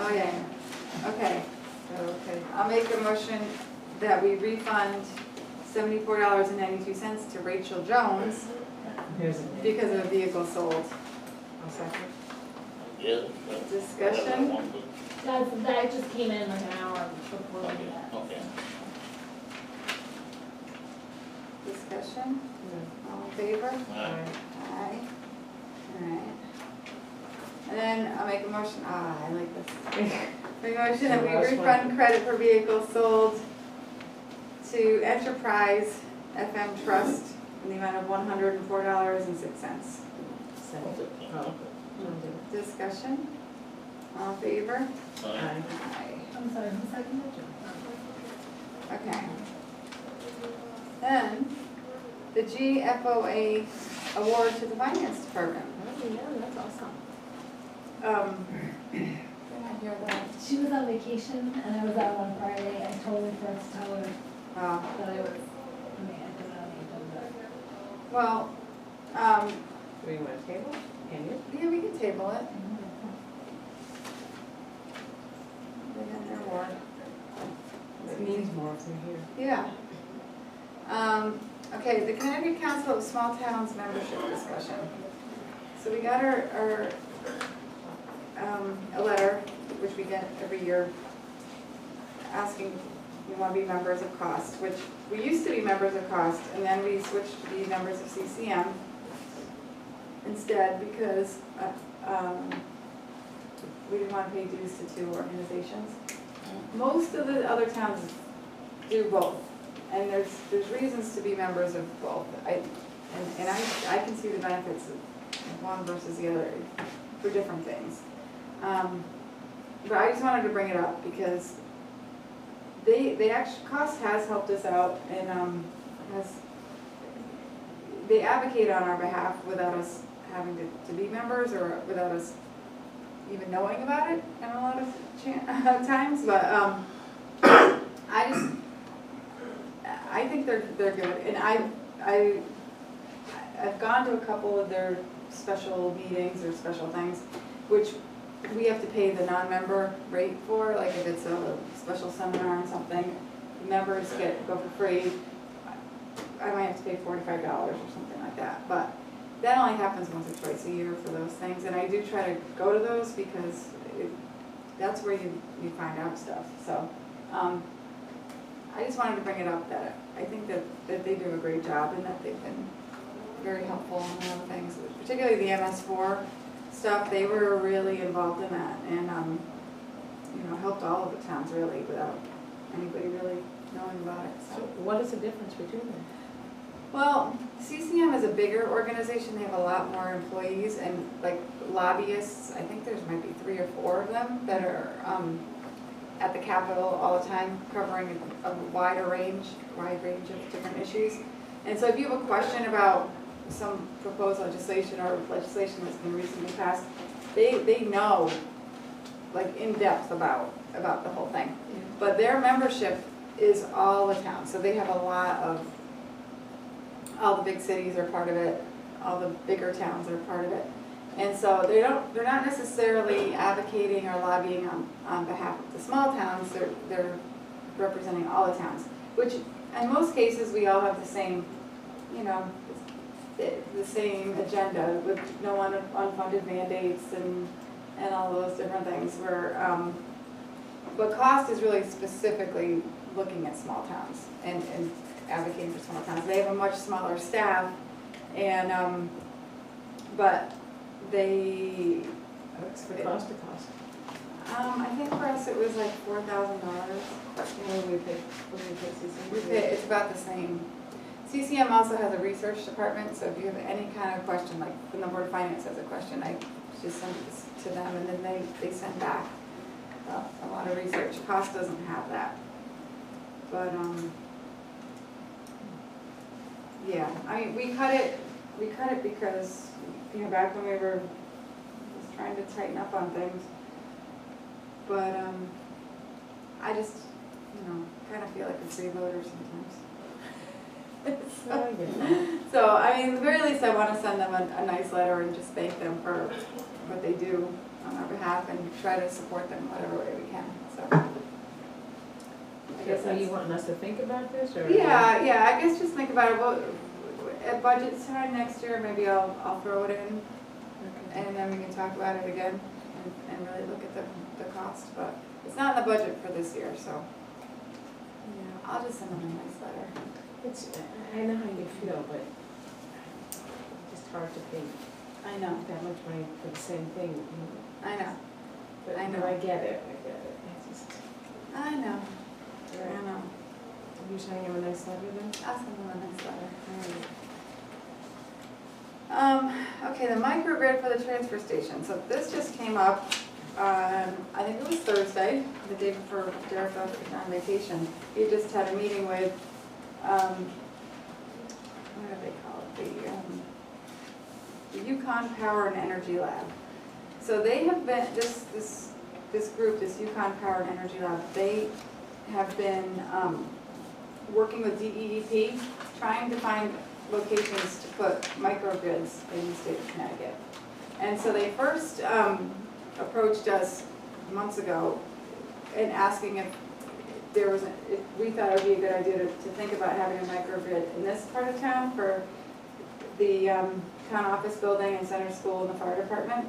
Oh, yeah, okay. Okay. I'll make a motion that we refund $74.92 to Rachel Jones Here's a name. because of a vehicle sold. I'll second. Yeah. Discussion? That just came in like an hour before we did that. Okay. Discussion? All in favor? Aye. Aye. Alright. And then I'll make a motion, I like this. Make a motion that we Last one. refund credit for vehicles sold to Enterprise FM Trust in the amount of $104.06. Second. Oh. Discussion? All in favor? Aye. Aye. Aye. I'm sorry, who seconded it? Okay. Then, the GFOA award to the Finance Department. Oh, yeah, that's awesome. Did I hear that? She was on vacation and I was out on Friday. I totally forgot to tell her Oh, that I was, I mean, I put it on the agenda. well, Do we want to table? Can you? yeah, we can table it. They got their award. It means more if they're here. Yeah. Okay, the Connecticut Council of Small Towns membership discussion. So we got our a letter, which we get every year, asking we want to be members of COST, which we used to be members of COST, and then we switched to be members of CCM instead because we didn't want to pay dues to two organizations. Most of the other towns do both, and there's reasons to be members of both. I can see the benefits of one versus the other for different things. But I just wanted to bring it up because they actually, COST has helped us out and they advocate on our behalf without us having to be members or without us even knowing about it in a lot of times, but I think they're good, and I've gone to a couple of their special meetings or special things, which we have to pay the non-member rate for, like if it's a special seminar or something, members go for free. I might have to pay $45 or something like that, but that only happens once or twice a year for those things, and I do try to go to those because that's where you find out stuff. So I just wanted to bring it up that I think that they do a great job and that they've been very helpful in a lot of things, particularly the MS4 stuff. They were really involved in that and helped all of the towns really without anybody really knowing about it. So what is the difference between them? Well, CCM is a bigger organization. They have a lot more employees and like lobbyists. I think there's might be 3 or 4 of them that are at the Capitol all the time, covering a wide range of different issues. And so if you have a question about some proposed legislation or legislation that's been recently passed, they know like in depth about the whole thing. But their membership is all the towns. So they have a lot of, all the big cities are part of it, all the bigger towns are part of it. And so they're not necessarily advocating or lobbying on behalf of the small towns, they're representing all the towns, which in most cases we all have the same, the same agenda with no unfunded mandates and all those different things where, but COST is really specifically looking at small towns and advocating for small towns. They have a much smaller staff and, but they... What's the cost to cost? I think for us it was like $4,000. What do we pay? What do we pay CCM? It's about the same. CCM also has a research department, so if you have any kind of question, like when the Board of Finance has a question, I just send it to them and then they send back a lot of research. COST doesn't have that. But, yeah, I mean, we cut it because, back when we were just trying to tighten up on things. But, I just, kind of feel like a freeloader sometimes. So, I mean, at the very least, I want to send them a nice letter and just thank them for what they do. on our behalf and try to support them whatever way we can, so. I guess So you that's- wanting us to think about this, or? Yeah, I guess just think about it, well, at budget time next year, maybe I'll throw it in, Okay. and then we can talk about it again and really look at the cost, but it's not in the budget for this year, so Yeah. I'll just send them a nice letter. It's, I know how you feel, but it's just hard to pay I know, that much money for the same thing, you know. I know, But I no, know. I get it, I get it. It's just, I know, right. I know. You're sending him a nice letter then? I'll send them a nice letter. Alright. Okay, the microgrid for the transfer station. So this just came up on, I think it was Thursday, the day before Derek was on vacation. He just had a meeting with, what do they call it? The Yukon Power and Energy Lab. So they have been, this group, this Yukon Power and Energy Lab, they have been working with DEEP, trying to find locations to put microgrids in the state of Connecticut. And so they first approached us months ago and asking if there was, if we thought it would be a good idea to think about having a microgrid in this part of town for the town office building and center school and the fire department.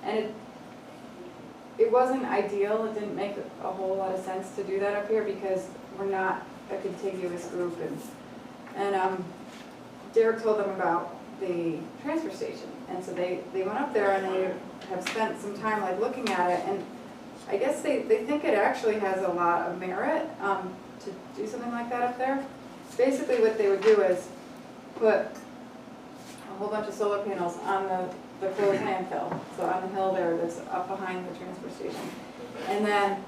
And it wasn't ideal, it didn't make a whole lot of sense to do that up here because we're not a contiguous group, and Derek told them about the transfer station, and so they went up there and they have spent some time like looking at it, and I guess they think it actually has a lot of merit to do something like that up there. Basically what they would do is put a whole bunch of solar panels on the closed landfill, so on the hill there that's up behind the transfer station, and then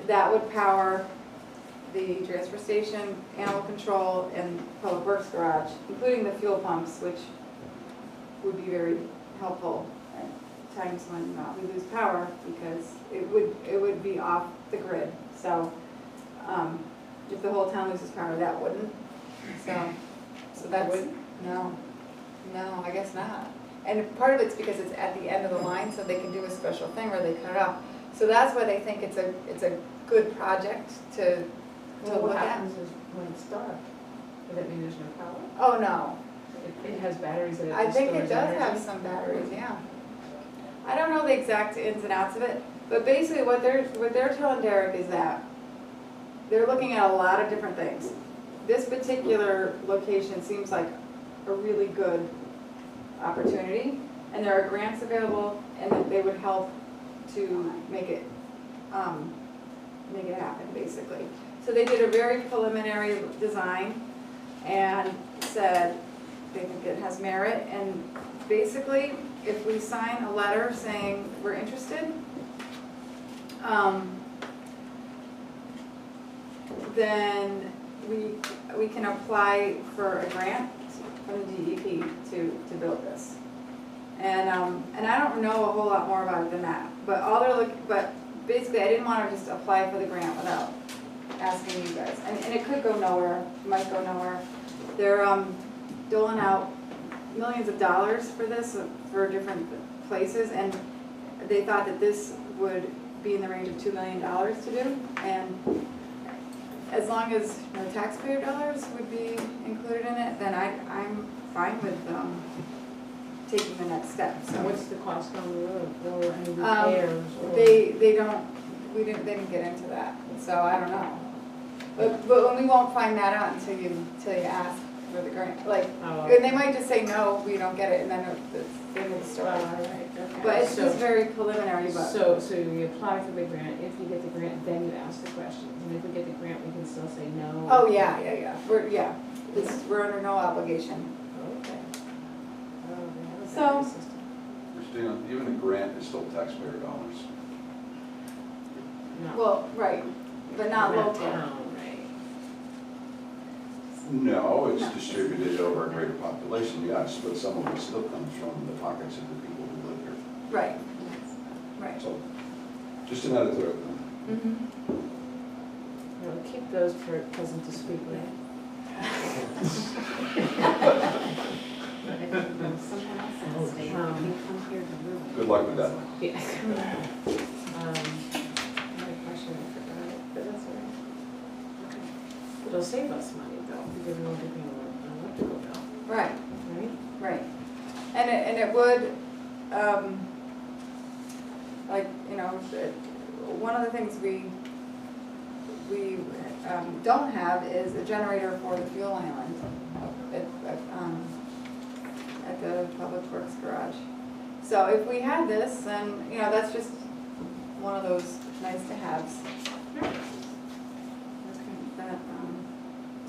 that would power the transfer station, animal control, and public works garage, including the fuel pumps, which would be very helpful at times when we lose power, because it would be off the grid. So if the whole town loses power, that wouldn't. So that's, no, I guess not. And part of it's because it's at the end of the line, so they can do a special thing where they cut it off. So that's why they think it's a good project to Well, look what at. happens is when it's dark, does that mean there's no power? Oh, no. It has batteries that it I think stores it does have energy? some batteries, yeah. I don't know the exact ins and outs of it, but basically what they're telling Derek is that they're looking at a lot of different things. This particular location seems like a really good opportunity, and there are grants available, and that they would help to make it happen, basically. So they did a very preliminary design and said they think it has merit, and basically, if we sign a letter saying we're interested, then we can apply for a grant from the DEP to build this. And I don't know a whole lot more about it than that, but basically I didn't want to just apply for the grant without asking you guys. And it could go nowhere, might go nowhere. They're doling out millions of dollars for this, for different places, and they thought that this would be in the range of $2 million to do. And as long as no taxpayer dollars would be included in it, then I'm fine with taking the next step. So So what's the cost on the road, or any repairs? or- they didn't get into that, so I don't know. But we won't find that out until you ask for the grant, like, Oh, and they might just say, no, we don't get it, and then it's the end of the Oh, story. all right, okay. But it's So- just very preliminary, but. So you apply for the grant, if you get the grant, then you ask the questions, and if we get the grant, we can still say no? Oh, yeah, we're under no obligation. Okay. Oh, they have a So- battery system. Christina, even a grant is still taxpayer dollars. No. Well, right, but not Not local. town, right? No, it's No. distributed over a greater population, yes, but some of it still comes from the pockets of the people who live here. Right, right. So, just an editorial. Mhm. We'll keep those for pleasant to speak with. Someone else in the state, you can come here to move. Good luck with that. Yeah. I had a question, I forgot it, but that's all right. Okay. It'll save us money though, because we won't be paying an electrical bill, Right, right? right. And it would, like, you know, one of the things we don't have is a generator for the fuel island at the Public Works garage. So if we had this, then, you know, that's just one of those nice to haves.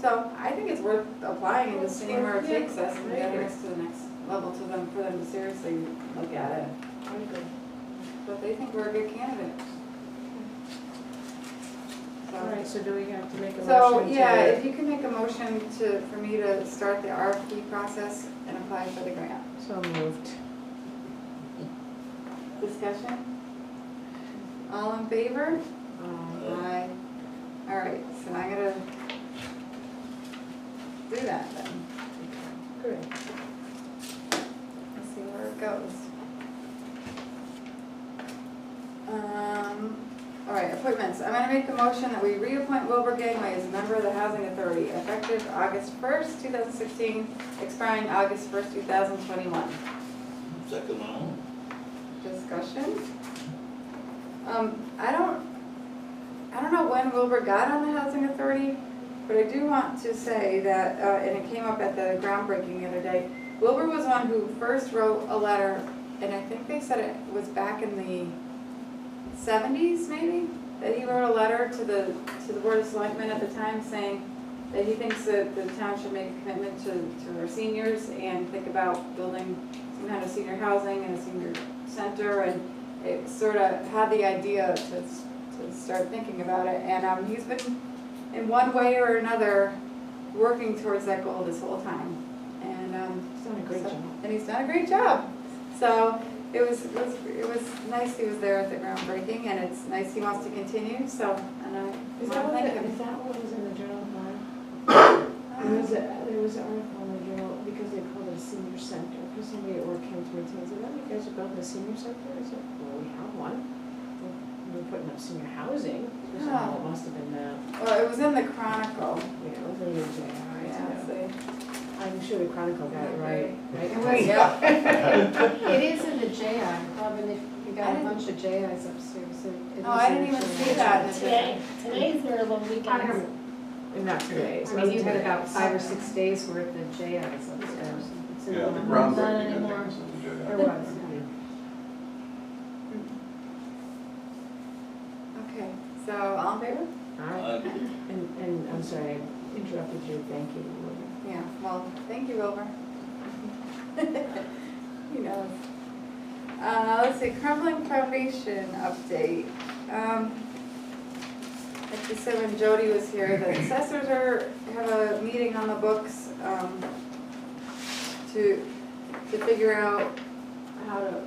So I think it's worth applying and just seeing where it takes us and getting us to the next level for them to seriously look at it. I agree. But they think we're a good candidate. All right, so do we have to make a motion So, to? yeah, if you can make a motion for me to start the RFP process and apply for the grant. So moved. Discussion? All in favor? Aye. All right, so I'm gonna do that then. Good. Let's see where it goes. All right, appointments. I'm gonna make a motion that we reappoint Wilbur Gangway as a member of the Housing Authority effective August 1st, 2016, expiring August 1st, 2021. Second one. Discussion? I don't know when Wilbur got on the Housing Authority, but I do want to say that, and it came up at the groundbreaking the other day, Wilbur was one who first wrote a letter, and I think they said it was back in the 70s maybe, that he wrote a letter to the Board of Selectmen at the time saying that he thinks that the town should make a commitment to our seniors and think about building some kind of senior housing and a senior center, and it sort of had the idea to start thinking about it, and he's been in one way or another working towards that goal this whole time, and He's done a great job. and he's done a great job. So it was nice he was there at the groundbreaking, and it's nice he wants to continue. So, and I Is want to thank him. that what was in the journal tomorrow? There was an article in the journal, because they called it a senior center, because somebody at work came to me and said, "Oh, you guys are building a senior center?" I said, "Well, we have one. We're putting up senior housing." I said, "Oh, it must have been that." Well, it was in the Chronicle. Yeah, it was in the JI. Yeah, see. I'm sure the Chronicle got it right. It was, yeah. It is in the JI, Robin, you got a bunch of JIs upstairs, so. it Oh, is I in didn't the even JI. see that. Today's their little weekend. And not today. I mean, you had about 5 or 6 days worth of JIs upstairs. It's in Yeah, the one. groundbreaking, Not I think, anymore. was in the jail. There was. Okay, so all in favor? All right. And I'm sorry, I interrupted you. Thank you. Yeah, well, thank you, Wilbur. He knows. Let's see, Crumbling Foundation update. Like you said when Jody was here, the assessors have a meeting on the books to figure out how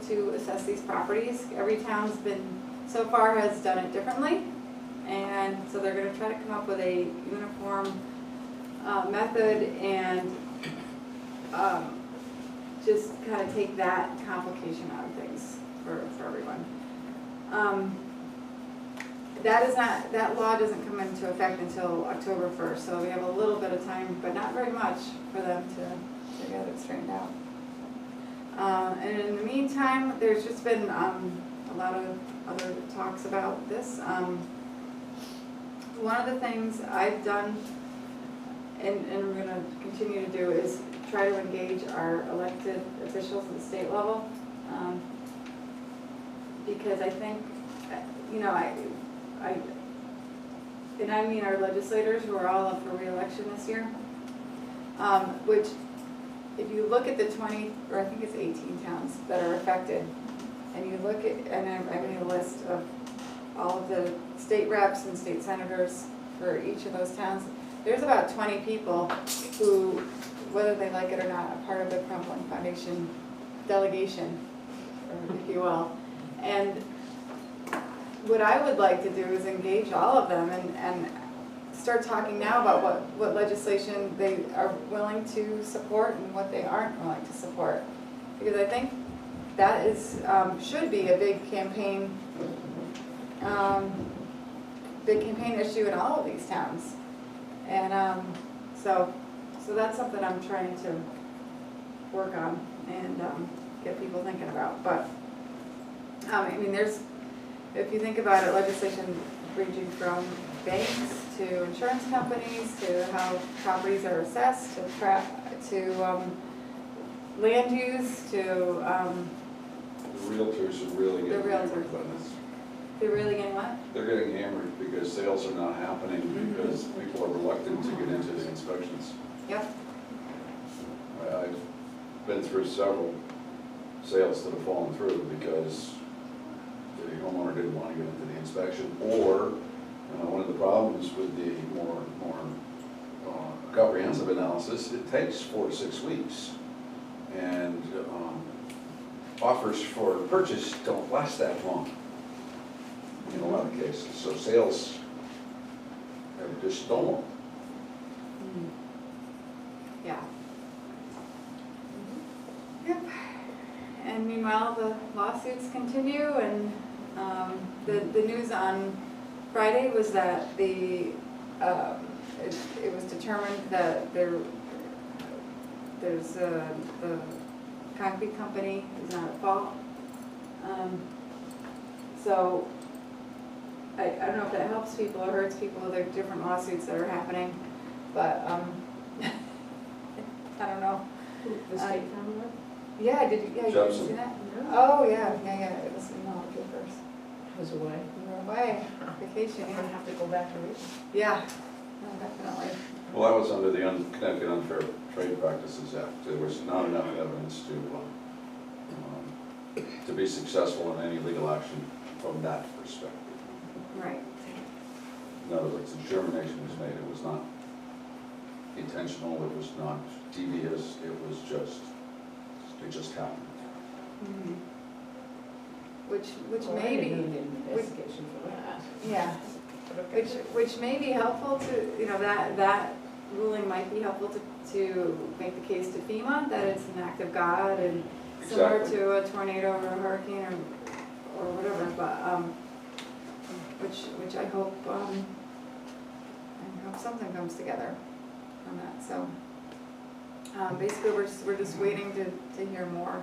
to assess these properties. Every town's been, so far has done it differently, and so they're gonna try to come up with a uniform method and just kind of take that complication out of things for everyone. That law doesn't come into effect until October 1st, so we have a little bit of time, but not very much for them to get it straightened out. And in the meantime, there's just been a lot of other talks about this. One of the things I've done and I'm going to continue to do is try to engage our elected officials at the state level, because I think, you know, and I mean our legislators who are all up for re-election this year, which if you look at the 20, or I think it's 18 towns that are affected, and you look at, and I made a list of all of the state reps and state senators for each of those towns, there's about 20 people who, whether they like it or not, are part of the Crumbling Foundation delegation, or if you will. And what I would like to do is engage all of them and start talking now about what legislation they are willing to support and what they aren't willing to support. Because I think that is, should be a big campaign issue in all of these towns. And so that's something I'm trying to work on and get people thinking about. But I mean, if you think about it, legislation ranging from banks to insurance companies to how properties are assessed to land use to The realtors are really The getting realtors. hammered by this. they're really getting what? They're getting hammered because sales are not happening because people are reluctant to get into the inspections. Yep. I've been through several sales that have fallen through because the homeowner didn't want to get into the inspection, or one of the problems with the more comprehensive analysis, it takes 4 to 6 weeks. And offers for purchase don't last that long in a lot of cases. So sales have just stolen. Yeah. Yep. And meanwhile, the lawsuits continue, and the news on Friday was that it was determined that the concrete company is not at fault. So I don't know if that helps people or hurts people. There are different lawsuits that are happening, but I don't know. The state found one? Yeah, you didn't Judson. see that? No. Oh, yeah, it was in all the papers. Was away. We were away, vacation, I'm gonna yeah. have to go back and read. Yeah, no, definitely. Well, that was under the Connecticut Unfair Trade Practices Act. There was not enough evidence to be successful in any legal action from that perspective. Right. In other words, the determination was made, it was not intentional, it was not devious, it just happened. Mhm. Which Well, I may didn't be, need an investigation for that. yeah, which may be helpful to, that ruling might be helpful to make the case to FEMA, that it's an act of God and similar Exactly. to a tornado or a hurricane or whatever, but, which I hope something comes together on that, so. Basically, we're just waiting to hear more.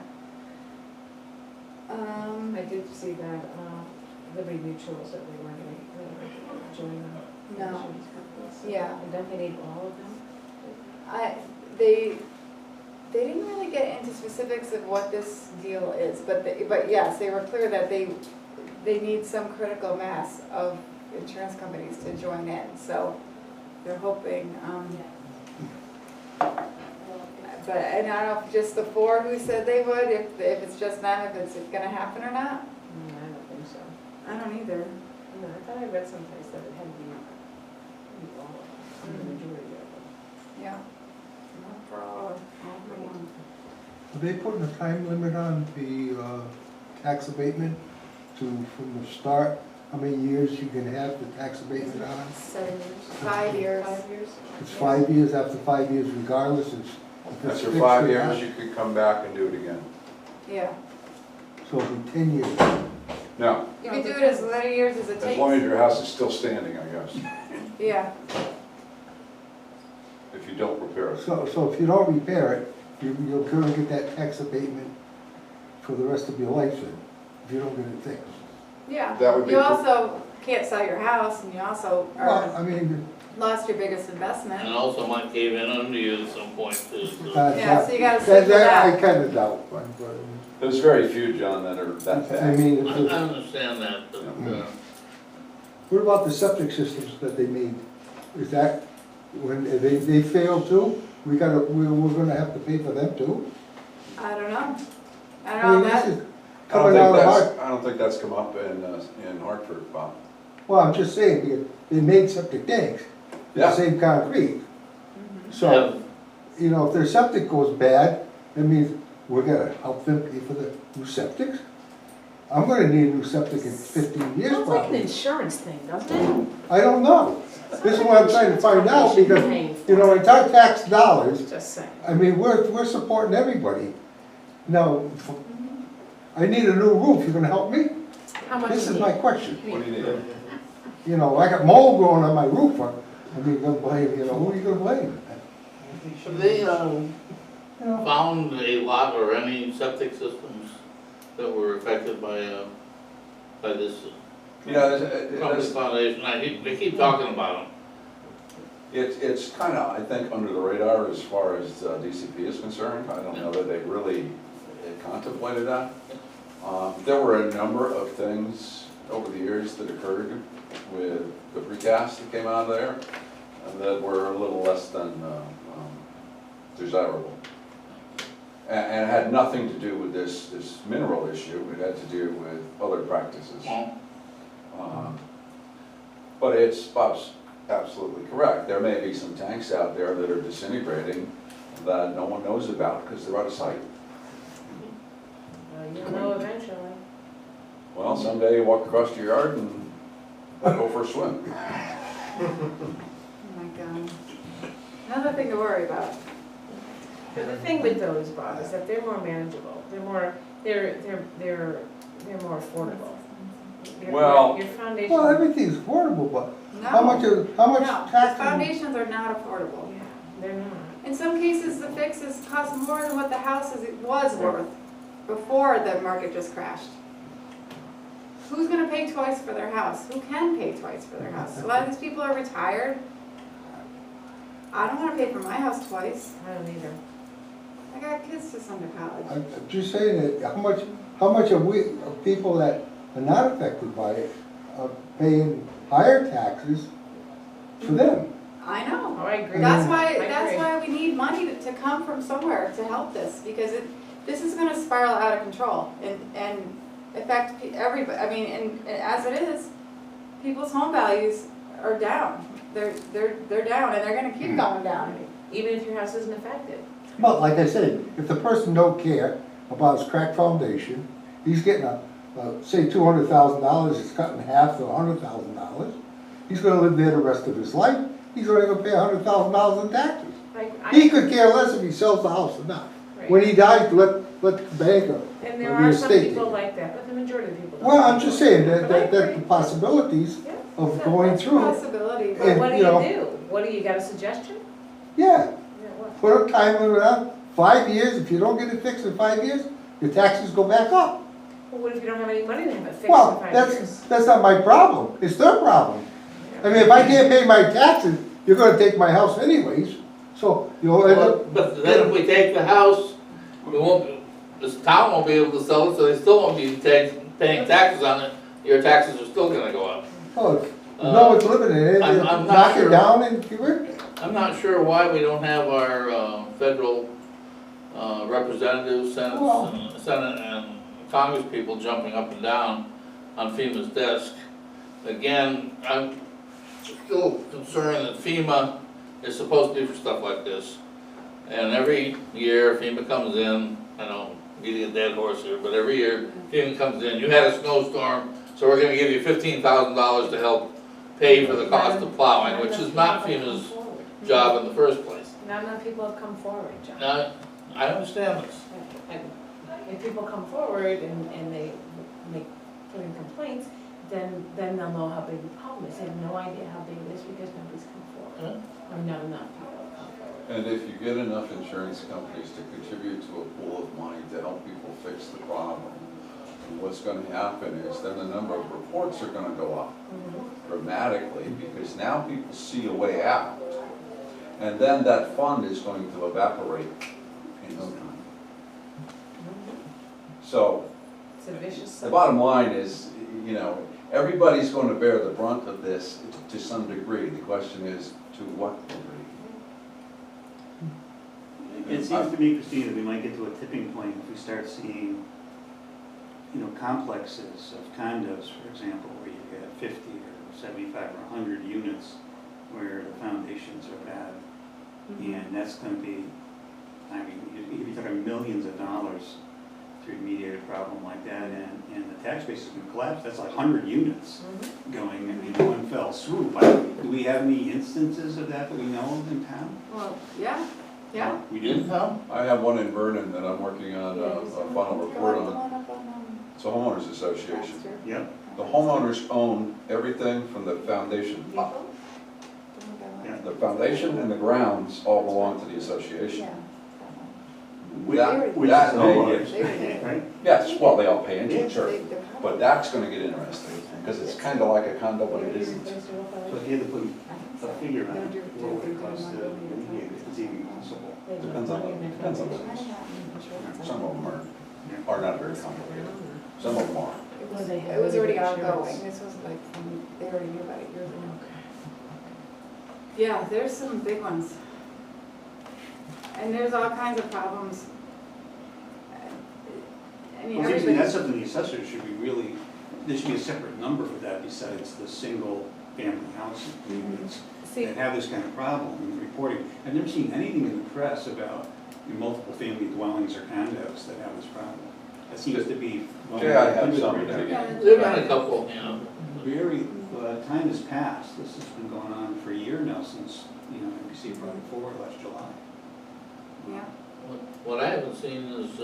I did see that, Liberty Mutuals, that they weren't gonna join the No. insurance companies. Yeah. And don't they need all of them? They didn't really get into specifics of what this deal is, but yes, they were clear that they need some critical mass of insurance companies to join in, so they're hoping, but, and I don't know if just the 4 who said they would, if it's just them, if it's gonna happen or not, I don't think so. I don't either. No, I thought I read someplace that it had to be all of them, the majority of them. Yeah. Not for all for one. Are they putting a time limit on the tax abatement from the start? How many years you can have the tax abatement on? 7 years? 5 years. 5 years? It's 5 years, after 5 years regardless, if it's After fixed 5 or years, not. you could come back and do it again. Yeah. So it'll be 10 years. Now, You can do it as many years as it as takes. long as your house is still standing, I guess, Yeah, if you don't repair it. So if you don't repair it, you're gonna get that tax abatement for the rest of your life then, if you don't get it fixed. yeah. That would be You cool. also can't sell your house, and you also Well, I mean, lost your biggest And investment. also might cave in under you at some point too, so. Yeah, so you gotta stick with I that. kinda doubt, but, There's very few, John, that are that I bad. mean, I if- understand that, but, what about the septic systems that they made? Is that, when they fail too, we're gonna have to pay for them too? I don't know. I I don't mean, know, this that, is coming out of our, I don't think that's come up in Hartford, Bob. well, I'm just saying, because they made septic tanks, Yeah. the same concrete. So, Yeah. if their septic goes bad, that means we're gonna help them pay for the new septics? I'm gonna need a new septic in 15 years Sounds like an probably. insurance thing, doesn't it? I don't know. This is what I'm trying to find out, because, you know, it's our tax dollars. Just saying. I mean, we're supporting everybody. Now, I need a new roof, you gonna help me? How much This you is need? my question. What do you need? You know, I got mold growing on my roof, I mean, gonna blame, you know, who are you gonna blame? Have they, You know, found a lot or any septic systems that were affected by this Yeah, Columbus Foundation? They keep talking about them. it's kind of, I think, under the radar as far as DCP is concerned. I don't know that they really contemplated that. There were a number of things over the years that occurred with the precast that came out of there that were a little less than desirable. And it had nothing to do with this mineral issue, it had to do with other practices. But Bob's absolutely correct. There may be some tanks out there that are disintegrating that no one knows about because they're out of sight. You'll know eventually. Well, someday you walk across your yard and go for a swim. Oh my God. Another thing to worry about. But the thing with those, Bob, is that they're more manageable. They're more affordable. Well- Your foundation. well, everything's affordable, but No. how much No, tax? foundations are not affordable. Yeah, they're not. In some cases, the fixes cost more than what the house was worth before the market just crashed. Who's gonna pay twice for their house? Who can pay twice for their house? A lot of these people are retired. I don't wanna pay for my house twice. I don't either. I got kids to send to college. I'm just saying that, how much are we, of people that are not affected by it, are paying higher taxes for them? I know. Oh, I agree. That's I why agree. we need money to come from somewhere to help this, because this is gonna spiral out of control and affect everybody. I mean, and as it is, people's home values are down. They're down, and they're gonna keep going down. Even if your house isn't affected. But like I said, if the person don't care about his cracked foundation, he's getting say $200,000, it's cut in half to $100,000. He's gonna live there the rest of his life. He's only gonna pay $100,000 in taxes. He could care less if he sells the house or not. When he dies, let the bank or And there the are some estate people agent. like that, but the majority of people don't. Well, I'm just saying that But I the agree. possibilities Yeah. of going That's a through, possibility, But but what do you know- you do? What do you got a suggestion? yeah, Yeah, what? put a time limit on, 5 years, if you don't get it fixed in 5 years, your taxes go back up. Well, what if you don't have any money to have it fixed in Well, 5 years? that's not my problem, it's their problem. I mean, if I can't pay my taxes, you're gonna take my house anyways, so you'll end up, But then if we take the house, we won't, this town won't be able to sell it, so they still won't be paying taxes on it. Your taxes are still gonna go up. oh, no one's living in it, I'm not knock it sure. down and get rid of it. I'm not sure why we don't have our federal representatives, Senate and Congress people jumping up and down on FEMA's desk. Again, I'm still concerned that FEMA is supposed to be for stuff like this. And every year FEMA comes in, I know, beating a dead horse here, but every year FEMA comes in, you had a snowstorm, so we're gonna give you $15,000 to help pay for the cost of plowing, which is not FEMA's job in the first place. Not enough people have come forward, John. Now, I understand this. And if people come forward and they put in complaints, then they'll know how big the problem is. They have no idea how big it is because nobody's come forward. Or not enough people have come forward. And if you get enough insurance companies to contribute to a pool of money to help people fix the problem, what's gonna happen is then the number of reports are gonna go up dramatically, because now people see a way out. And then that fund is going to evaporate in no time. So, It's a vicious the cycle. bottom line is, you know, everybody's going to bear the brunt of this to some degree. The question is, to what degree? It seems to me, Christine, that we might get to a tipping point if we start seeing, you know, complexes of condos, for example, where you've got 50 or 75 or 100 units where the foundations are bad. And that's going to be, I mean, you're talking millions of dollars to remediate a problem like that, and the tax base is gonna collapse, that's like 100 units going in one fell swoop. Do we have any instances of that we know of in town? Well, yeah, yeah. We In town? I have one in Vernon that I'm working on a final report The on. one up on, It's a homeowners association. Baxter. Yep. The homeowners own everything from the foundation up. Yeah. The foundation and the grounds all belong to the association. Yeah. Which That is may homeowners, get- right? Yes, well, they all pay into it, sure. They- they're But probably- that's gonna get interesting, because it's kind of like a condo, but it isn't. So if you had to put I think so. a figure on They'll it, do- what would do it cost to one building at a remediate time. if it's even possible? Depends on what it is. Some of them are not very complicated. Some of them are. It was already ongoing, this was like, they already knew about it years ago. Yeah, there's some big ones. And there's all kinds of problems. I mean, Well, seriously, everybody. that's something the assessors should be really, there should be a separate number for that besides the single family house units See, that have this kind of problem in reporting. I've never seen anything in the press about multiple family dwellings or condos that have this problem. That seems to be. Yeah, I have some in there. yeah, There've been a couple, you know. Very, time has passed. This has been going on for a year now since, NBC brought it forward last July. yeah. What I haven't seen is,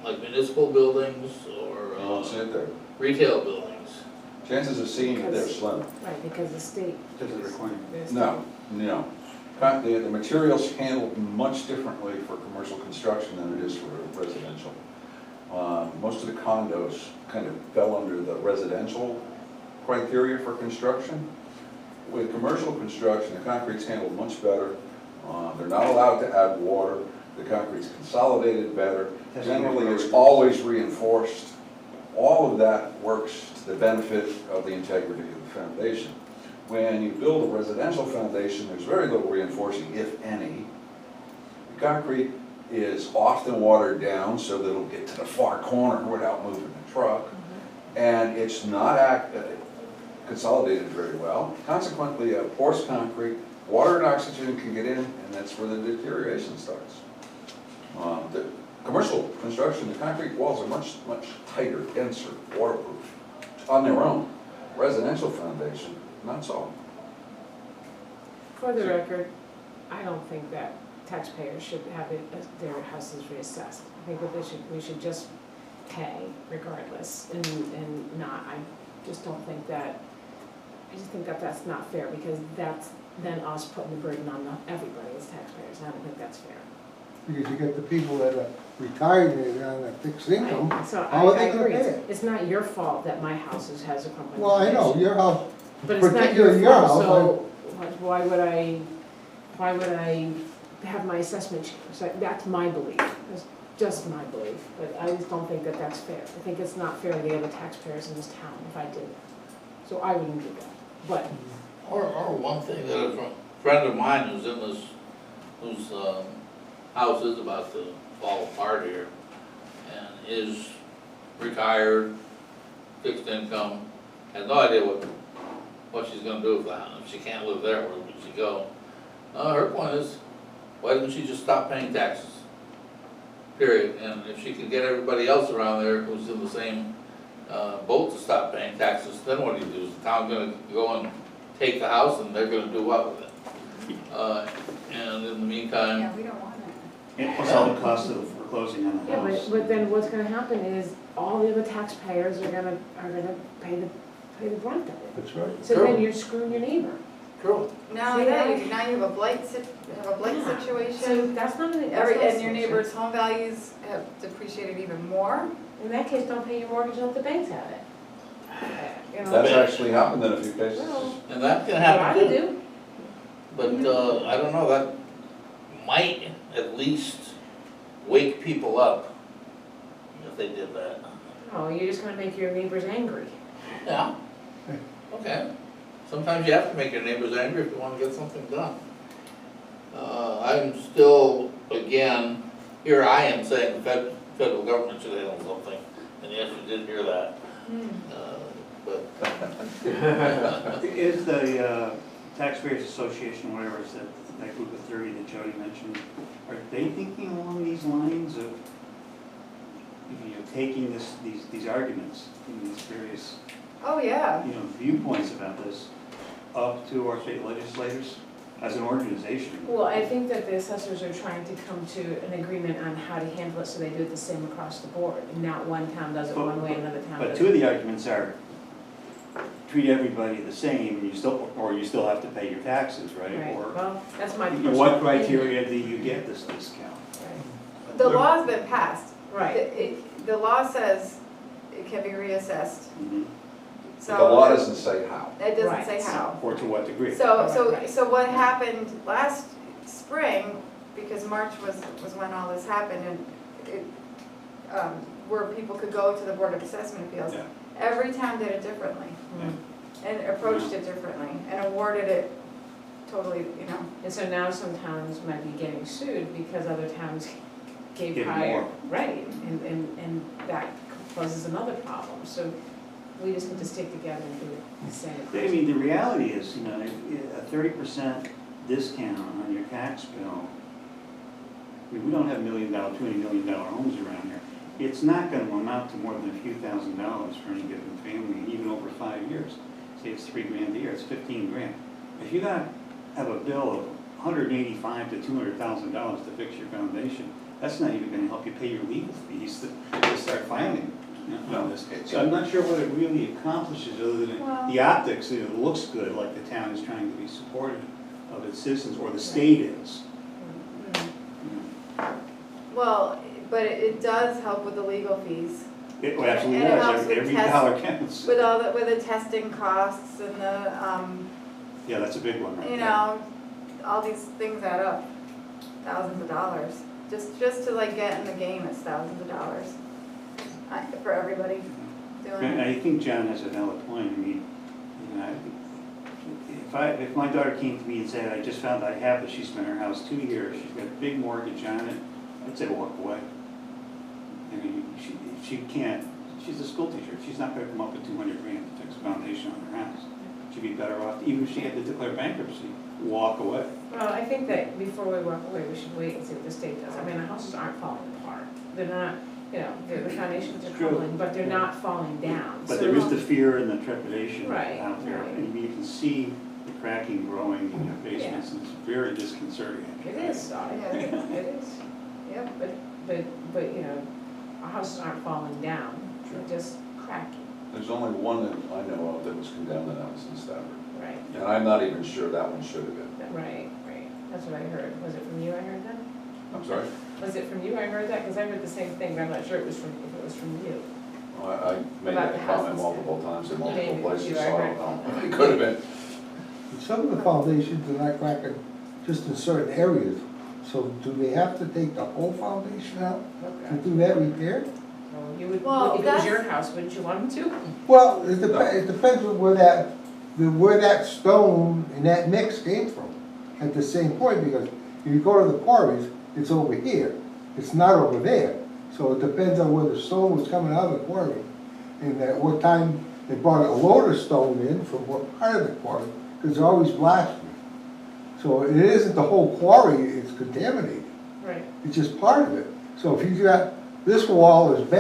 like municipal buildings or, You won't see it there. retail buildings. Chances of seeing it there are slim. Right, because the state. Because of the requirement. No, no. The material's handled much differently for commercial construction than it is for residential. Most of the condos kind of fell under the residential criteria for construction. With commercial construction, the concrete's handled much better. They're not allowed to add water. The concrete's consolidated better. Generally, it's always reinforced. All of that works to the benefit of the integrity of the foundation. When you build a residential foundation, there's very little reinforcing, if any. The concrete is often watered down so that it'll get to the far corner without moving the truck. And it's not consolidated very well. Consequently, a porous concrete, water and oxygen can get in, and that's where the deterioration starts. The commercial construction, the concrete walls are much, much tighter, denser, waterproof on their own. Residential foundation, not so. For the record, I don't think that taxpayers should have their houses reassessed. I think that we should just pay regardless and not, I just think that that's not fair because that's then us putting the burden on everybody as taxpayers. I don't think that's fair. Because you get the people that are retired and they're on a fixed income, So how are I they gonna agree, pay it? it's not your fault that my house has a crumbling Well, I know, foundation. your house, But it's not particularly your your fault, house, so why would I have my assessment changed? So that's my belief, that's just my belief, but I just don't think that that's fair. I think it's not fair to the other taxpayers in this town if I did that. So I wouldn't do that, but Or one thing that a friend of mine who's in this, whose house is about to fall apart here, and is retired, fixed income, has no idea what she's gonna do with the house. If she can't live there, where would she go? Her point is, why doesn't she just stop paying taxes? Period. And if she can get everybody else around there who's in the same boat to stop paying taxes, then what do you do? Is the town gonna go and take the house and they're gonna do what with it? And in the meantime, Yeah, we don't want it. And plus all the costs of foreclosing on the yeah, house. but then what's gonna happen is all the other taxpayers are gonna pay the brunt of it. that's right. So then you're screwing your neighbor. true. Now, See now that? you have a blight So situation. that's not an. And your neighbor's home values have depreciated even more. In that case, don't pay your mortgage until the banks have it. You know, That's actually happened in a few cases. well, And that can what I happen would too. do. But I don't know, that might at least wake people up if they did that. Oh, you're just gonna make your neighbors angry. Yeah, okay. Sometimes you have to make your neighbors angry if you want to get something done. I'm still, again, here I am saying the federal government should handle something, and yes, you did hear that. But Is the Taxpayers Association, whatever it's that group of 30 that Jody mentioned, are they thinking along these lines of taking these arguments, and these various, Oh, yeah. viewpoints about this up to our state legislators as an organization. Well, I think that the assessors are trying to come to an agreement on how to handle it, so they do it the same across the board, and not one town does it one way, another town But does two of it. the arguments are, treat everybody the same, and you still have to pay your taxes, right? Right, Or, well, that's my you know, personal what opinion. criteria do you get this discount? The law's been passed. Right, The law says it can be reassessed, Mhm. so. But the law doesn't say how. It doesn't say Right. how. Or to what degree? So what happened last spring, because March was when all this happened, and it, where people could go to the Board of Assessment Appeals, Yeah. every town did it differently, and approached it differently, and awarded it totally, and so now some towns might be getting sued because other towns gave Give higher. more. Right, and that causes another problem, so we just need to stick together and do it the same. I mean, the reality is, a 30% discount on your tax bill, I mean, we don't have $1 million, $20 million homes around here. It's not gonna amount to more than a few $1,000s for any given family, even over 5 years. Say it's $3,000 a year, it's $15,000. If you have a bill of $185,000 to $200,000 to fix your foundation, that's not even gonna help you pay your legal fees to start filing. No. So I'm not sure what it really accomplishes, other than Well- the optics, it looks good, like the town is trying to be supportive of its citizens, or the state is. well, but it does help with the legal fees, It absolutely And it helps does, with every test- dollar counts. with the testing costs and the, Yeah, that's a big one right there. all these things add up, thousands of dollars. Just to like get in the game, it's thousands of dollars for everybody doing And it. I think John has a valid point, I mean, if my daughter came to me and said, I just found I have it, she spent her house 2 years, she's got a big mortgage on it, I'd say walk away. I mean, she can't, she's a school teacher, she's not gonna come up with $200,000 to fix a foundation on her house. She'd be better off, even if she had to declare bankruptcy, walk away. Well, I think that before we walk away, we should wait and see what the state does. I mean, the houses aren't falling apart. They're not, the foundations are True. crumbling, but they're not falling down. But So- there is the fear and the trepidation Right, out there, right. and you can see the cracking growing in your basements, and it's very disconcerting. It is, I agree, it is. Yep. But, our houses aren't falling down, they're just cracking. There's only one that I know of that was condemned, and that was in Stafford. Right, And I'm not even sure that one should have been. right. That's what I heard. Was it from you I heard that? I'm sorry? Was it from you I heard that? Because I heard the same thing, but I'm not sure if it was from you. I made About that the comment houses. multiple times in multiple Maybe places, you, so I I heard. don't know. It could have been. Some of the foundations are not cracking just in certain areas. So do they have to take the whole foundation out to do that repair? You would, Well, if it was that's- your house, wouldn't you want them to? Well, it depends on where that stone and that mix came from at the same point, because if you go to the quarries, it's over here, it's not over there. So it depends on where the stone was coming out of the quarry, and at what time they brought a load of stone in from what part of the quarry, because they're always blasting. So it isn't the whole quarry, it's contaminated, Right. it's just part of it. So if you got, this wall is bad.